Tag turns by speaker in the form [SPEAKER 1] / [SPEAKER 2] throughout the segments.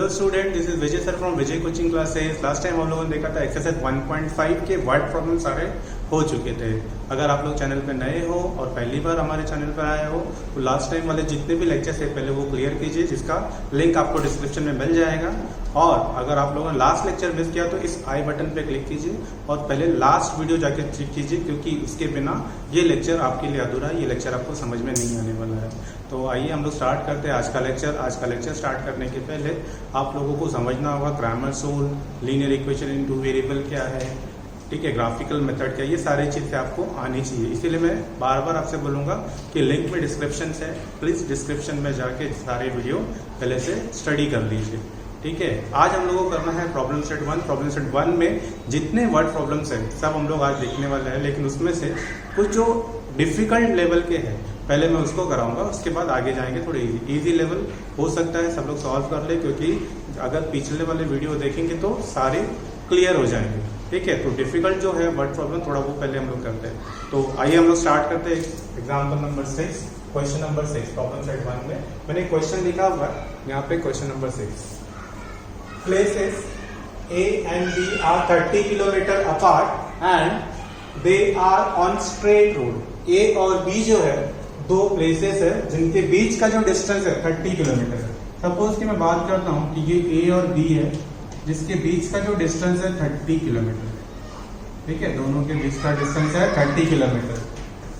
[SPEAKER 1] Hello student, this is Vijay sir from Vijay coaching classes. Last time हम लोगों ने देखा था एक्सरसाइज 1.5 के वर्ड प्रॉब्लम सारे हो चुके थे। अगर आप लोग चैनल पे नए हो और पहली बार हमारे चैनल पर आए हो तो लास्ट टाइम वाले जितने भी लेक्चर्स है पहले वो क्लियर कीजिए, जिसका लिंक आपको डिस्क्रिप्शन में मिल जाएगा। और अगर आप लोगों ने लास्ट लेक्चर मिस किया तो इस आई बटन पे क्लिक कीजिए और पहले लास्ट वीडियो जाके चेक कीजिए, क्योंकि उसके बिना ये लेक्चर आपके लिए अधूरा है, ये लेक्चर आपको समझ में नहीं आने वाला है। तो आइए हम लोग स्टार्ट करते हैं आज का लेक्चर। आज का लेक्चर स्टार्ट करने के पहले आप लोगों को समझना होगा ग्रामर सोल, linear equation in two variable क्या है, ठीक है, ग्राफिकल मेथड क्या है, ये सारी चीज़ें आपको आनी चाहिए। इसीलिए मैं बार बार आपसे बोलूँगा कि लिंक में डिस्क्रिप्शन है, प्लीज़ डिस्क्रिप्शन में जाके सारे वीडियो पहले से स्टडी कर लीजिए, ठीक है। आज हम लोगों को करना है प्रॉब्लम सेट 1। प्रॉब्लम सेट 1 में जितने वर्ड प्रॉब्लम्स हैं सब हम लोग आज देखने वाले हैं, लेकिन उसमें से कुछ जो डिफिकल्ट लेवल के हैं पहले मैं उसको कराऊंगा, उसके बाद आगे जाएंगे थोड़े इजी लेवल। हो सकता है सब लोग सॉल्व कर ले, क्योंकि अगर पिछले वाले वीडियो देखेंगे तो सारे क्लियर हो जाएंगे, ठीक है। तो डिफिकल्ट जो है वर्ड प्रॉब्लम थोड़ा वो पहले हम लोग करते हैं। तो आइए हम लोग स्टार्ट करते हैं example number 6, question number 6 problem set 1 में मैंने क्वेश्चन लिखा हुआ है यहाँ पे। Question number 6, places A and B are 30 kilometre apart and they are on straight road. A और B जो है दो प्लेसेस है जिनके बीच का जो डिस्टेंस है 30 किलोमीटर है। सपोज कि मैं बात करता हूँ कि ये A और B है जिसके बीच का जो डिस्टेंस है 30 किलोमीटर, ठीक है। दोनों के बीच का डिस्टेंस है 30 किलोमीटर,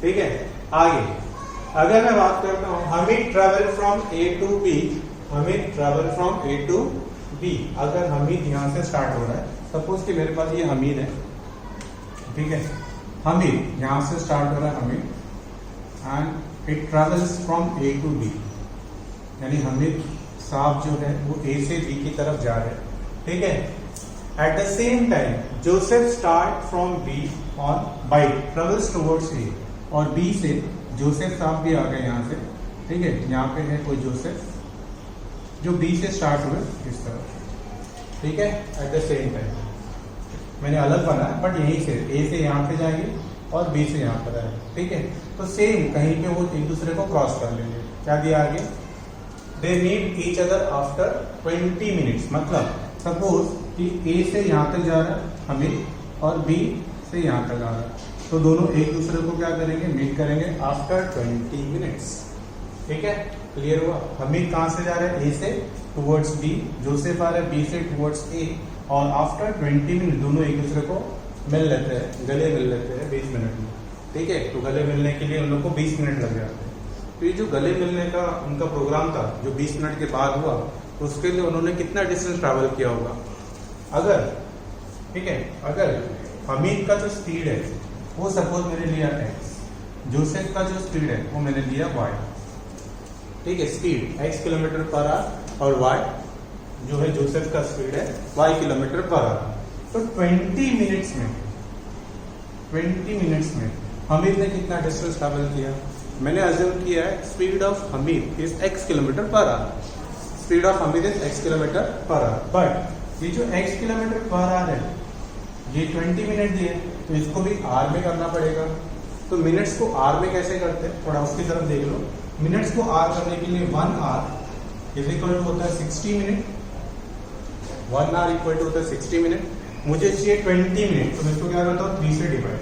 [SPEAKER 1] ठीक है। आगे अगर मैं बात करता हूँ Hamid travel from A to B, Hamid travel from A to B। अगर हमीद यहाँ से स्टार्ट हो रहा है, सपोज कि मेरे पास ये हमीद है, ठीक है। हमीद यहाँ से स्टार्ट हो रहा है Hamid and it travels from A to B, यानी हमीद साहब जो है वो A से B की तरफ जा रहे हैं, ठीक है। At the same time Joseph start from B on bike travels towards A, और B से जोसेफ साहब भी आ गए यहाँ से, ठीक है। यहाँ पे है कोई जोसेफ जो B से स्टार्ट हुए इस तरफ, ठीक है। एट द सेम टाइम मैंने अलग बनाया बट यहीं से A से यहाँ पे जाएंगे और B से यहाँ पर आएंगे, ठीक है। तो सेम कहीं पे वो एक दूसरे को क्रॉस कर लेंगे। क्या दिया आगे, they meet each other after 20 minutes. मतलब सपोज कि A से यहाँ तक जा रहा है हमीद और B से यहाँ तक आ रहा है, तो दोनों एक दूसरे को क्या करेंगे, मीट करेंगे आफ्टर 20 मिनट्स, ठीक है। क्लियर हुआ। हमीद कहाँ से जा रहे हैं, A से टुवर्ड्स B, जोसेफ आ रहे हैं B से टुवर्ड्स A, और आफ्टर 20 मिनट दोनों एक दूसरे को मिल लेते हैं, गले मिल लेते हैं 20 मिनट में, ठीक है। तो गले मिलने के लिए उन लोग को 20 मिनट लग जाते हैं। तो ये जो गले मिलने का उनका प्रोग्राम था जो 20 मिनट के बाद हुआ, तो उसके लिए उन्होंने कितना डिस्टेंस ट्रैवल किया होगा। अगर, ठीक है, अगर हमीद का जो स्पीड है वो सपोज मैंने लिया x, जोसेफ का जो स्पीड है वो मैंने लिया y, ठीक है। Speed x kilometre per our और y जो है जोसेफ का स्पीड है y किलोमीटर पर आवर। तो 20 मिनट्स में हमीद ने कितना डिस्टेंस ट्रैवल किया। मैंने अज्यूम किया है speed of Hamid is x kilometre per our, speed of Hamid is x kilometre per our, but ये जो x किलोमीटर पर आवर है ये 20 मिनट दिए, तो इसको भी r में करना पड़ेगा। तो मिनट्स को r में कैसे करते हैं, थोड़ा उसकी तरफ देख लो। मिनट्स को r करने के लिए 1 r इज इक्वल टू होता है 60 मिनट, 1 r इक्वल टू होता है 60 मिनट। मुझे चाहिए 20 मिनट, तो मैं इसको क्या करता हूँ 3 से डिवाइड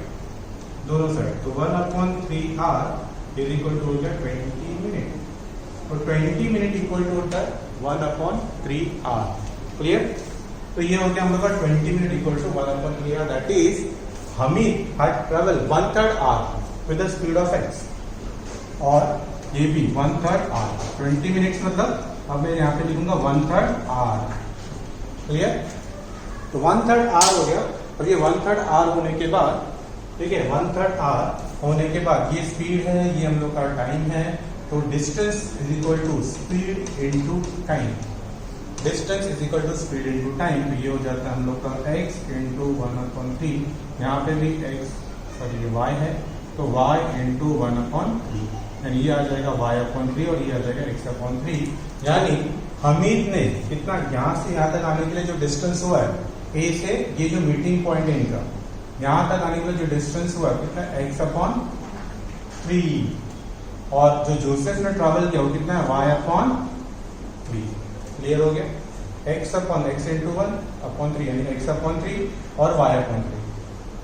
[SPEAKER 1] दोनों साइड, तो 1/3r इज इक्वल टू हो गया 20 मिनट। तो 20 मिनट इक्वल टू होता है 1/3r। क्लियर। तो ये हो गया हम लोग का 20 minute equal to 1/3r, that is Hamid had travel 1/3 r with the speed of x, और ये भी 1/3 r। 20 मिनट्स मतलब अब मैं यहाँ पे लिखूंगा 1/3 r। क्लियर। तो 1/3 r हो गया। और ये 1/3 r होने के बाद, ठीक है, 1/3 r होने के बाद ये स्पीड है, ये हम लोग का टाइम है। तो distance is equal to speed into time, distance is equal to speed into time. तो ये हो जाता है हम लोग का x इंटू 1/3, यहाँ पे भी x, सॉरी ये y है, तो y इंटू 1/3, यानी ये आ जाएगा y/3 और ये आ जाएगा x/3। यानी हमीद ने कितना यहाँ से यहाँ तक आने के लिए जो डिस्टेंस हुआ है A से, ये जो मीटिंग पॉइंट है इनका, यहाँ तक आने के लिए जो डिस्टेंस हुआ कितना x/3, और जो जोसेफ ने ट्रैवल किया वो कितना है y/3। क्लियर हो गया। x upon x into 1 upon 3 यानी x अपॉन 3 और y अपॉन 3।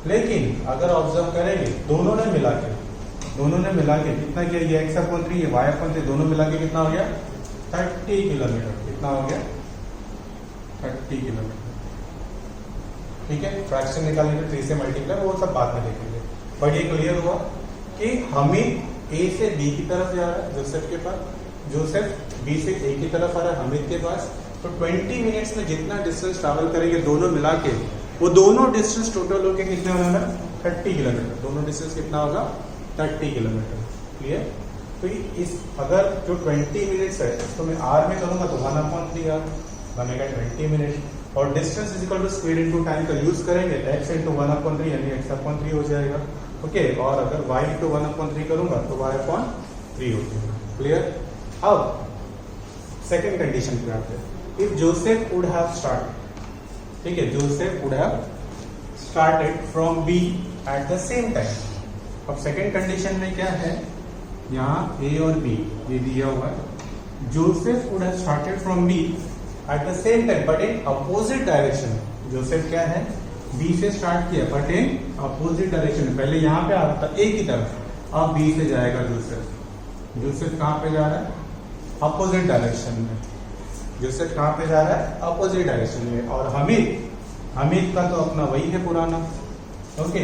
[SPEAKER 1] लेकिन अगर ऑब्जर्व करेंगे दोनों ने मिला के कितना किया, ये x अपॉन 3 ये y अपॉन 3 दोनों मिला के कितना हो गया 30 किलोमीटर। कितना हो गया 30 किलोमीटर। ठीक है, फ्रैक्शन निकालने के 3 से मल्टीप्लाई वो सब बाद में देखेंगे। बट ये क्लियर हुआ कि हमीद A से B की तरफ जा रहा है जोसेफ के पास, जोसेफ B से A की तरफ आ रहा है हमीद के पास। तो 20 मिनट्स में जितना डिस्टेंस ट्रैवल करेंगे दोनों मिला के, वो दोनों डिस्टेंस टोटल होके कितने होगा 30 किलोमीटर। दोनों डिस्टेंस कितना होगा 30 किलोमीटर। क्लियर। तो इस अगर जो 20 मिनट्स है तो मैं R में करूंगा तो 1/3 बनेगा 20 मिनट। और distance is equal to speed into time का यूज करेंगे x इंटू 1/3 यानी x अपॉन 3 हो जाएगा। ओके, और अगर y इंटू 1/3 करूंगा तो y अपॉन 3 हो जाएगा। क्लियर। अब सेकेंड कंडीशन पे आते हैं। If Joseph would have started, ठीक है, Joseph would have started from B at the same time. अब सेकेंड कंडीशन में क्या है, यहाँ A और B ये दिया हुआ है। Joseph would have started from B at the same time but in opposite direction. Joseph क्या है B से स्टार्ट किया बट इन अपोजिट डायरेक्शन। पहले यहाँ पे आ रहा था A की तरफ, अब B से जाएगा जोसेफ। जोसेफ कहाँ पे जा रहा है अपोजिट डायरेक्शन में। जोसेफ कहाँ पे जा रहा है अपोजिट डायरेक्शन में। और हमीद का तो अपना वही है पुराना। ओके,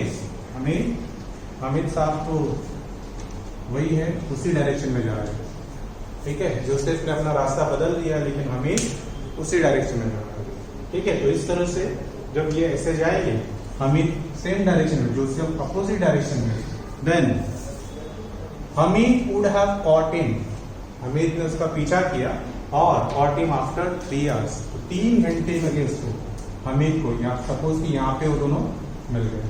[SPEAKER 1] हमीद साहब तो वही है, उसी डायरेक्शन में जा रहा है। ठीक है, जोसेफ ने अपना रास्ता बदल दिया लेकिन हमीद उसी डायरेक्शन में जा रहा है। ठीक है, तो इस तरह से जब ये ऐसे जाएंगे हमीद सेम डायरेक्शन में, जोसेफ अपोजिट डायरेक्शन में, then Hamid would have caught him. Hamid ने उसका पीछा किया और कॉट हिम आफ्टर 3 आवर्स। 3 घंटे लगे उसको हमीद को। यहाँ सपोज कि यहाँ पे वो दोनों मिल गए।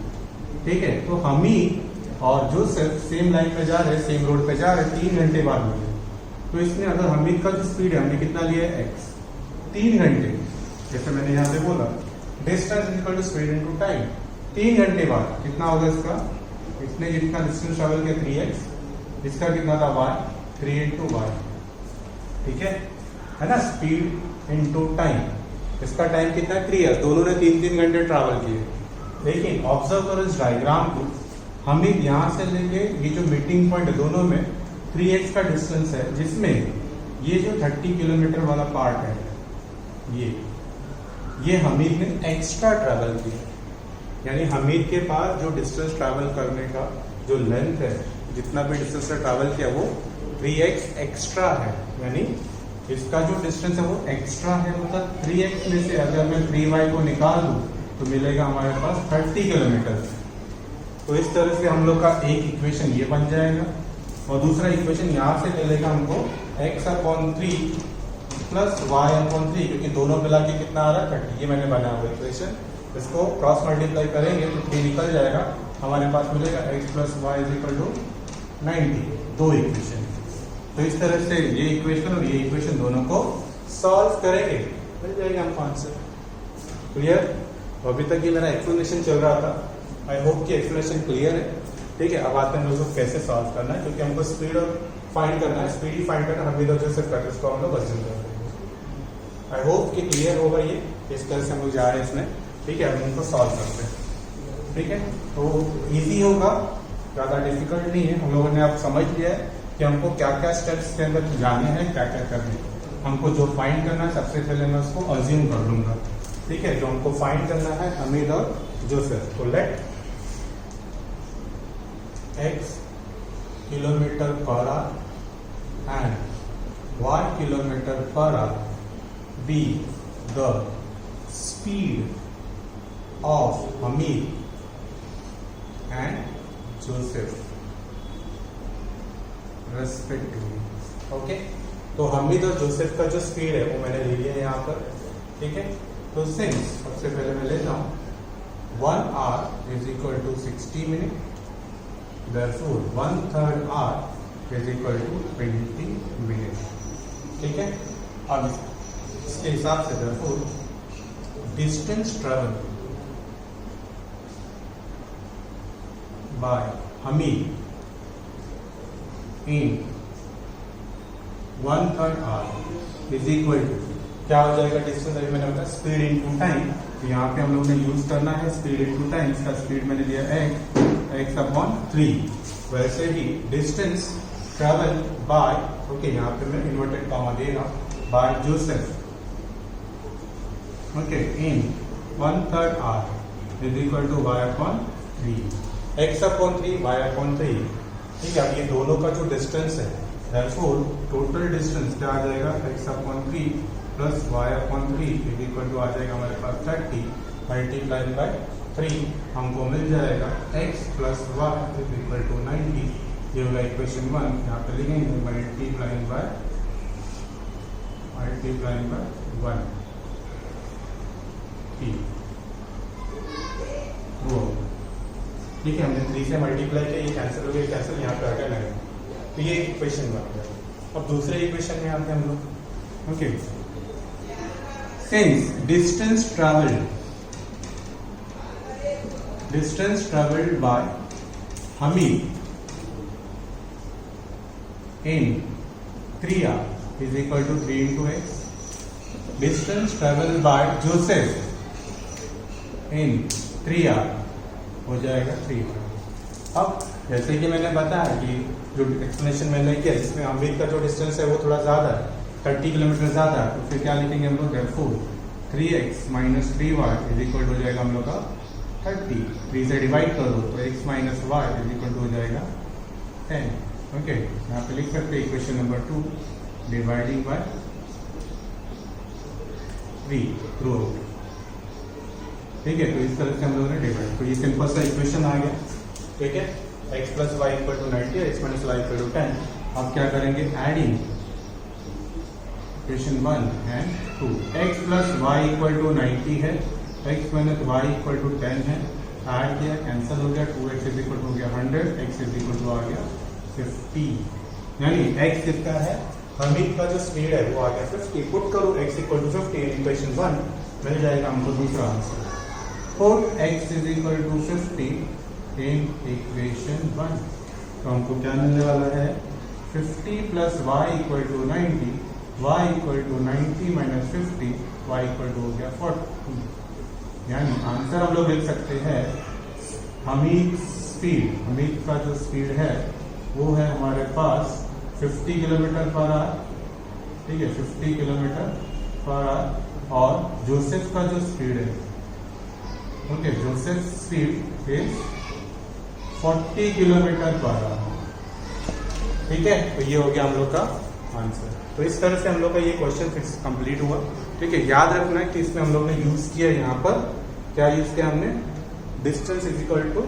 [SPEAKER 1] ठीक है, तो हमीद और जोसेफ सेम लाइन पे जा रहे, सेम रोड पे जा रहे, 3 घंटे बाद मिले। तो इसमें अगर हमीद का जो स्पीड है हमने कितना लिया है x, 3 घंटे, जैसे मैंने यहाँ पे बोला distance is equal to speed into time. 3 घंटे बाद कितना होगा इसका, इसने जितना डिस्टेंस ट्रेवल किया 3x, इसका कितना था y, 3 इंटू y। ठीक है ना, स्पीड इनटू टाइम। इसका टाइम कितना है 3 दोनों ने 3-3 घंटे ट्रैवल किए। लेकिन ऑब्जर्व करो इस डायग्राम को, हमीद यहाँ से लेके ये जो मीटिंग पॉइंट है दोनों में 3x का डिस्टेंस है, जिसमें ये जो 30 किलोमीटर वाला पार्ट है ये हमीद ने एक्स्ट्रा ट्रैवल किया। यानी हमीद के पास जो डिस्टेंस ट्रैवल करने का जो लेंथ है, जितना भी डिस्टेंस से ट्रैवल किया वो 3x एक्स्ट्रा है। यानी इसका जो डिस्टेंस है वो एक्स्ट्रा है, मतलब 3x में से अगर मैं 3y को निकाल दूं तो मिलेगा हमारे पास 30 किलोमीटर। तो इस तरह से हम लोग का एक इक्वेशन ये बन जाएगा और दूसरा इक्वेशन यहाँ से मिलेगा हमको x/3 प्लस y/3, क्योंकि दोनों मिला के कितना आ रहा है 30। ये मैंने बनाया हुआ इक्वेशन, इसको क्रॉस मल्टीप्लाई करेंगे तो 3 निकल जाएगा, हमारे पास मिलेगा x plus y is equal to 90। 2 equation. तो इस तरह से ये इक्वेशन और ये इक्वेशन दोनों को सॉल्व करेंगे, मिल जाएगा हमको आंसर। क्लियर। अभी तक ये मेरा एक्सप्लेनेशन चल रहा था, आई होप कि एक्सप्लेनेशन क्लियर है। ठीक है, अब आते हैं हम लोग को कैसे सॉल्व करना है, क्योंकि हमको स्पीड और फाइंड करना है, स्पीड ही फाइंड करना हमीद और जोसेफ का, इसको हम लोग अज्यूम कर रहे हैं। आई होप कि क्लियर होगा ये, इस तरह से हम लोग जा रहे हैं इसमें। ठीक है, अब इनको सॉल्व करते हैं। ठीक है, तो ईजी होगा, ज़्यादा डिफिकल्ट नहीं है। हम लोगों ने अब समझ लिया है कि हमको क्या क्या स्टेप्स के अंदर जाने हैं, क्या क्या करने हैं। हमको जो फाइंड करना है सबसे पहले मैं उसको अज्यूम कर लूंगा। ठीक है, जो हमको फाइंड करना है हमीद और जोसेफ, तो let x kilometre per hour एंड y kilometre per hour be the speed of Hamid and Joseph respectively. Okay, तो हमीद और जोसेफ का जो स्पीड है वो मैंने ले लिया यहाँ पर। ठीक है, तो सिंस सबसे पहले मैं लेता हूँ 1 hour is equal to 60 minute, therefore 1/3 hour is equal to 20 minute. ठीक है, अब इसके हिसाब से therefore distance travel by Hamid in 1/3 hour is equal to क्या हो जाएगा डिस्टेंस, अभी मैंने बताया स्पीड इनटू टाइम, तो यहाँ पे हम लोग ने यूज करना है स्पीड इनटू टाइम। इसका स्पीड मैंने दिया x अपॉन 3। वैसे ही डिस्टेंस ट्रेवल बाय, ओके यहाँ पे मैं इन्वर्टेड कॉमा दे रहा हूँ, by Joseph, okay, in 1/3 r is equal to y upon 3, x upon 3 y upon 3। ठीक है, अब ये दोनों का जो डिस्टेंस है, therefore टोटल डिस्टेंस क्या आ जाएगा, x upon 3 plus y upon 3 is equal to आ जाएगा हमारे पास 30 मल्टीप्लाइड बाय 3, हमको मिल जाएगा x plus y is equal to 90। ये होगा इक्वेशन 1। यहाँ पे लिखेंगे मल्टीप्लाइड बाय 1 वो, ठीक है, हमने 3 से मल्टीप्लाई किया, ये कैंसिल हो गया, कैंसिल यहाँ पे आ गया नहीं, तो ये इक्वेशन बन गया। अब दूसरे इक्वेशन में आते हैं हम लोग, okay, since distance travelled by Hamid in 3r is equal to 3 into x, distance travelled by Joseph in 3r हो जाएगा 3r। अब जैसे कि मैंने बताया कि जो एक्सप्लेनेशन मैंने किया जिसमें अमीर का जो डिस्टेंस है वो थोड़ा ज़्यादा है, 30 किलोमीटर ज़्यादा है, तो फिर क्या लिखेंगे हम लोग, therefore 3x minus 3y is equal हो जाएगा हम लोग का 30। 3 से डिवाइड कर दो तो x minus y is equal हो जाएगा 10। ओके, यहाँ पे लिख सकते हैं equation number 2 dividing by 3 through out. ठीक है, तो इस तरह से हम लोगों ने डिवाइड, तो ये सिंपल सा इक्वेशन आ गया। ठीक है, x plus y equal to 90 और x minus y equal to 10। अब क्या करेंगे, adding equation 1 and 2, x plus y equal to 90 है, x minus y equal to 10 है, ऐड किया कैंसिल हो गया, 2x इज इक्वल हो गया 100, x इज इक्वल टू आ गया 50, यानी x कितना है, हमीद का जो स्पीड है वो आ गया 50। पुट करो x equal to 50 in equation 1, मिल जाएगा हमको दूसरा answer. Put x is equal to 50 in equation 1, तो हमको क्या मिलने वाला है, 50 plus y equal to 90, y equal to 90 minus 50, y equal to हो गया 40। यानी आंसर हम लोग लिख सकते हैं, हमीद का जो स्पीड है वो है हमारे पास 50 किलोमीटर पर आवर, ठीक है, 50 किलोमीटर पर आवर, और जोसेफ का जो स्पीड है, okay, Joseph speed is 40 kilometre per our. ठीक है, तो ये हो गया हम लोग का आंसर। तो इस तरह से हम लोग का ये क्वेश्चन फिर कंप्लीट हुआ। ठीक है, याद रखना है कि इसमें हम लोग ने यूज किया, यहाँ पर क्या यूज किया हमने, distance is equal to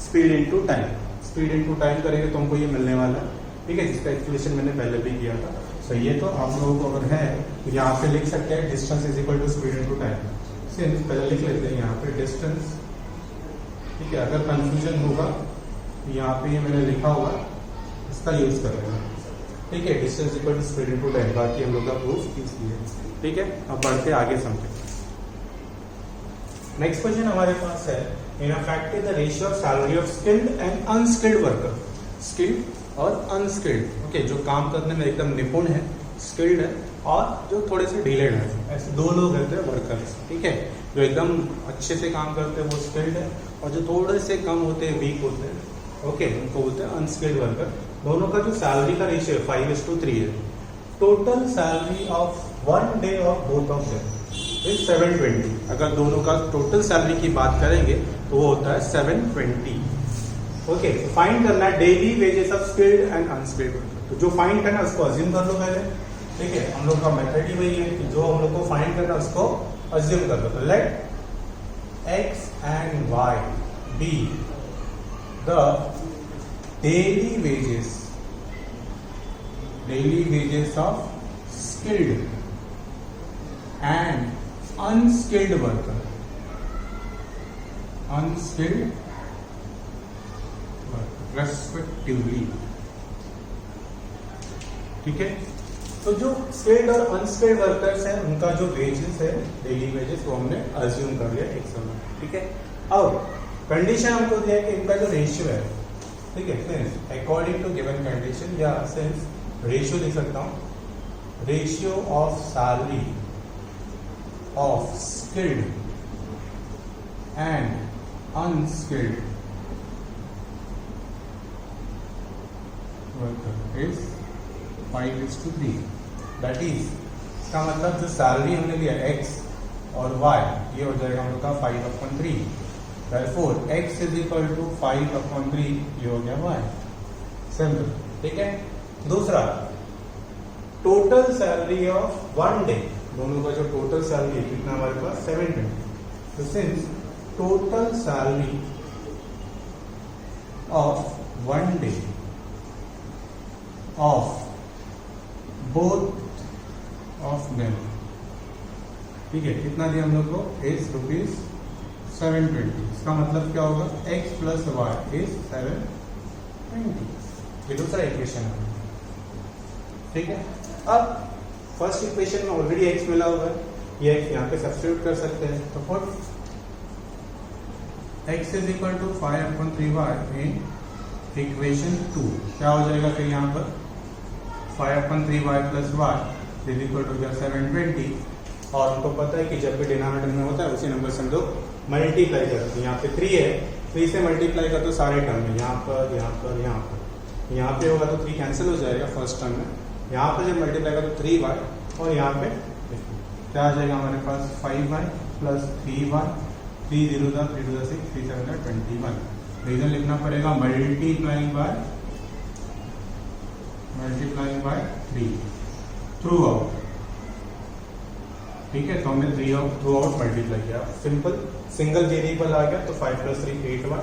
[SPEAKER 1] speed into time. Speed into time करेंगे तो हमको ये मिलने वाला है। ठीक है, जिसका एक्सप्लेनेशन मैंने पहले भी किया था। तो ये तो आप लोगों को अगर है तो यहाँ पे लिख सकते हैं distance is equal to speed into time. Since पहले लिख लेते हैं यहाँ पे डिस्टेंस। ठीक है, अगर कंफ्यूजन होगा तो यहाँ पे ये मैंने लिखा हुआ, इसका यूज कर लेना। ठीक है, distance equal to speed into time, बाकी हम लोग का प्रूफ इसलिए। ठीक है, अब बढ़ते आगे समझे। नेक्स्ट क्वेश्चन हमारे पास है, in a fact the ratio of salary of skilled and unskilled worker. Skilled और अनस्किल्ड, ओके, जो काम करने में एकदम निपुण है, स्किल्ड है, और जो थोड़े से डिलेड है, ऐसे दो लोग रहते हैं वर्कर्स। ठीक है, जो एकदम अच्छे से काम करते हैं वो स्किल्ड है, और जो थोड़े से कम होते हैं, वीक होते हैं, ओके, उनको बोलते हैं अनस्किल्ड वर्कर। दोनों का जो सैलरी का रेशियो 5:3 है। Total salary of 1 day of both of them is 720। अगर दोनों का टोटल सैलरी की बात करेंगे तो वो होता है 720। ओके, फाइंड करना है daily wages of skilled and unskilled. तो जो फाइंड करना है उसको अज्यूम कर लो पहले। ठीक है, हम लोग का मेथड ही वही है कि जो हम लोग को फाइंड करना है उसको अज्यूम कर लो। तो let x and y be the daily wages of skilled and unskilled worker. Respectively. ठीक है, तो जो स्किल्ड और अनस्किल्ड वर्कर्स हैं उनका जो वेजेस है, डेली वेजेस, वो हमने अज्यूम कर लिया एक समय। ठीक है, अब कंडीशन हमको दिया है कि इनका जो रेशियो है, ठीक है, since according to given condition, या सिंस रेशियो दे सकता हूं, ratio of salary of skilled and unskilled worker is 5:3। That is, इसका मतलब जो सैलरी हमने लिया x और y, ये हो जाएगा हम लोग का 5/3। Therefore x is equal to 5/3, ये हो गया y। सिंपल, ठीक है। दूसरा, टोटल सैलरी ऑफ 1 डे, दोनों का जो टोटल सैलरी है कितना हमारे पास 720। तो since total salary of 1 day of both of them, ठीक है, कितना दिया हम लोग को, इज ₹720। इसका मतलब क्या होगा, x प्लस वाई इज 720। ये दूसरा इक्वेशन है, ठीक है। अब फर्स्ट इक्वेशन में ऑलरेडी x मिला हुआ है, ये x यहाँ पे सब्स्टिट्यूट कर सकते हैं। तो for x is equal to 5/3y in equation 2, क्या हो जाएगा फिर यहाँ पर 5/3y plus y is equal to 720। और उनको पता है कि जब भी डिनोमिनेटर में होता है उसी नंबर से हम लोग मल्टीप्लाई करते हैं। यहाँ पे 3 है, 3 से मल्टीप्लाई कर दो सारे टर्म में, यहाँ पर यहाँ पर यहाँ पर, यहाँ पे होगा तो 3 कैंसिल हो जाएगा फर्स्ट टर्म में, यहाँ पर जब मल्टीप्लाई करो 3y और यहाँ पे क्या आ जाएगा हमारे पास 5y प्लस 3y, 3 0 3 2 6 3 7 21। रीजन लिखना पड़ेगा मल्टीप्लाइंग बाय 3 थ्रू आउट, ठीक है। तो हमने थ्रू आउट मल्टीप्लाई किया, सिंपल, सिंगल वेरिएबल आ गया तो 5 + 3 8y,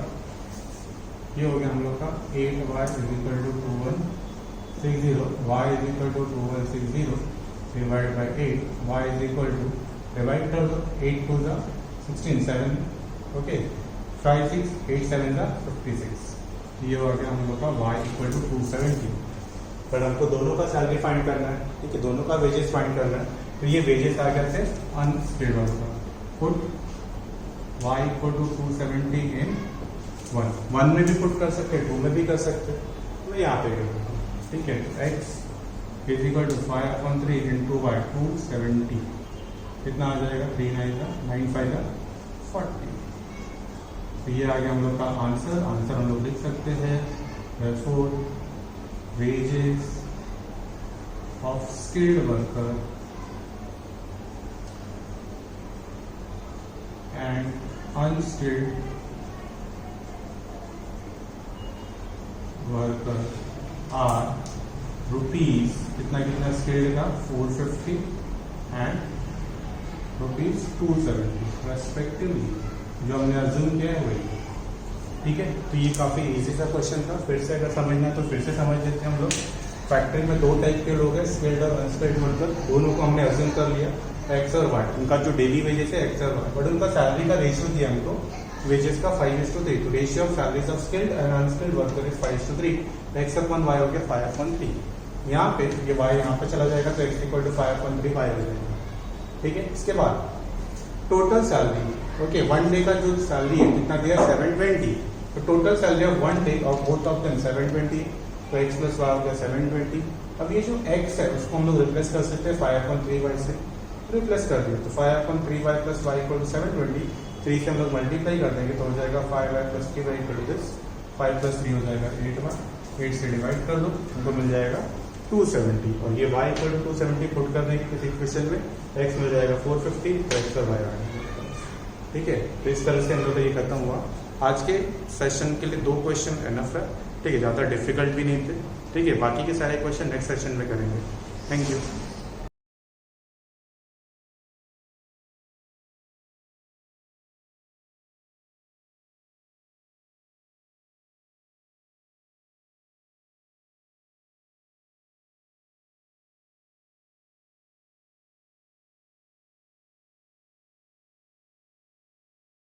[SPEAKER 1] ये हो गया हम लोग का 8y is equal to 2160, y is equal to 2160 divide by 8, y is equal to, divide कर दो, 8 2 16 7, ओके, 5 6 8 7 56, ये हो गया हम लोग का y इक्वल टू 270। पर हमको दोनों का सैलरी फाइंड करना है, ठीक है, दोनों का वेजेस फाइंड करना है। तो ये वेजेस आ गया थे unskilled worker, put y equal to 270 in 1 में भी पुट कर सकते हैं, 2 में भी कर सकते हैं, तो यहाँ पे कर, ठीक है। x is equal to 5/3 into y 270, कितना आ जाएगा 3 9 5 40। तो ये आ गया हम लोग का आंसर हम लोग लिख सकते हैं, therefore wages of skilled worker and unskilled worker are rupees, कितना skilled का 450 and rupees 270 respectively, जो हमने अज्यूम किया है वही, ठीक है। तो ये काफ़ी इजी सा क्वेश्चन था, फिर से अगर समझना है तो फिर से समझ लेते हैं हम लोग। फैक्ट्री में 2 टाइप के लोग हैं, स्किल्ड और अनस्किल्ड वर्कर, दोनों को हमने अज्यूम कर लिया, एक्स और वाई, उनका जो डेली वेजेस है एक्स और वाई, बट उनका सैलरी का रेशियो दिया हमको वेजेस का 5:3, तो ratio of salaries of skilled and unskilled worker is 5:3, x/y हो गया 5/3। यहाँ पे ये y यहाँ पे चला जाएगा तो x इक्वल टू 5/3 y हो जाएगा, ठीक है। इसके बाद टोटल सैलरी, ओके, 1 डे का जो सैलरी है कितना दिया 720, तो total salary of 1 day of both of them 720, तो x प्लस y हो गया 720। अब ये जो x है उसको हम लोग रिप्लेस कर सकते हैं 5/3y से, रिप्लेस कर दिया तो 5/3y plus y equal to 720, 3 से हम लोग मल्टीप्लाई कर देंगे तो हो जाएगा 5y plus 3y equal to this, 5 + 3 हो जाएगा 8y, 8 से डिवाइड कर दो हमको मिल जाएगा 270, और ये y इक्वल टू 270 पुट कर देंगे किसी इक्वेशन में, x मिल जाएगा 450, तो x और y आ जाएगा, ठीक है। तो इस तरह से हम लोग का ये खत्म हुआ। आज के सेशन के लिए 2 क्वेश्चन एनफ है, ठीक है, ज़्यादा डिफिकल्ट भी नहीं थे, ठीक है। बाकी के सारे क्वेश्चन नेक्स्ट सेशन में करेंगे। Thank you.